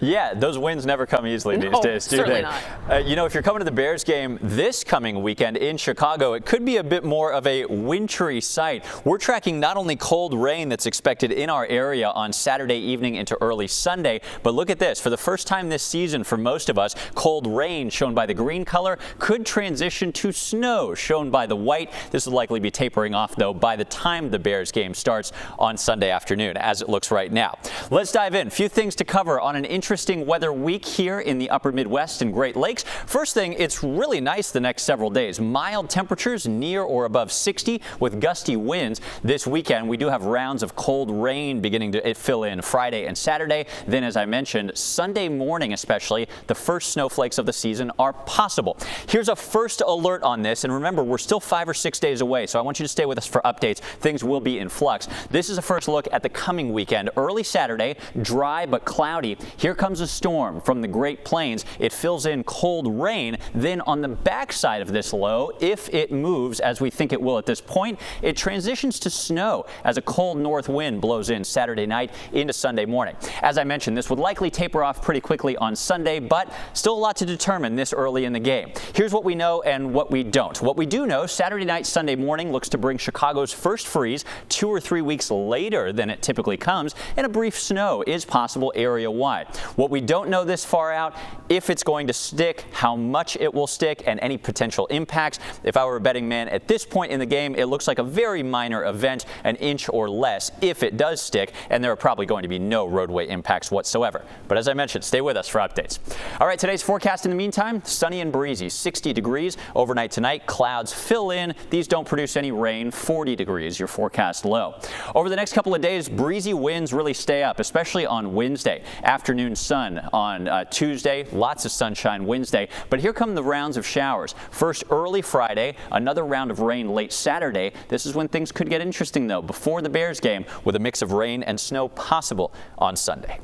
Yeah, those wins never come easily these days, do certainly they? not. You know, if you're coming to the Bears game this coming weekend in Chicago, it could be a bit more of a wintry sight. We're tracking not only cold rain that's expected in our area on Saturday evening into early Sunday, but look at this. For the first time this season for most of us, cold rain, shown by the green color, could transition to snow, shown by the white. This will likely be tapering off, though, by the time the Bears game starts on Sunday afternoon, as it looks right now. Let's dive in. A few things to cover on an interesting weather week here in the upper Midwest and Great Lakes. First thing, it's really nice the next several days. Mild temperatures near or above 60 with gusty winds. This weekend, we do have rounds of cold rain beginning to fill in Friday and Saturday. Then, as I mentioned, Sunday morning especially, the first snowflakes of the season are possible. Here's a first alert on this. And remember, we're still 5 or 6 days away, so I want you to stay with us for updates. Things will be in flux. This is a first look at the coming weekend. Early Saturday, dry but cloudy. Here comes a storm from the Great Plains. It fills in cold rain. Then on the backside of this low, if it moves as we think it will at this point, it transitions to snow as a cold north wind blows in Saturday night into Sunday morning. As I mentioned, this would likely taper off pretty quickly on Sunday, but still a lot to determine this early in the game. Here's what we know and what we don't. What we do know, Saturday night, Sunday morning looks to bring Chicago's first freeze 2 or 3 weeks later than it typically comes, and a brief snow is possible area-wide. What we don't know this far out, if it's going to stick, how much it will stick, and any potential impacts. If I were a betting man at this point in the game, it looks like a very minor event, an inch or less, if it does stick, and there are probably going to be no roadway impacts whatsoever. But as I mentioned, stay with us for updates. All right, today's forecast in the meantime, sunny and breezy, 60 degrees. Overnight tonight, clouds fill in. These don't produce any rain, 40 degrees, your forecast low. Over the next couple of days, breezy winds really stay up, especially on Wednesday. Afternoon sun on Tuesday, lots of sunshine Wednesday, but here come the rounds of showers. First early Friday, another round of rain late Saturday. This is when things could get interesting, though, before the Bears game, with a mix of rain and snow possible on Sunday.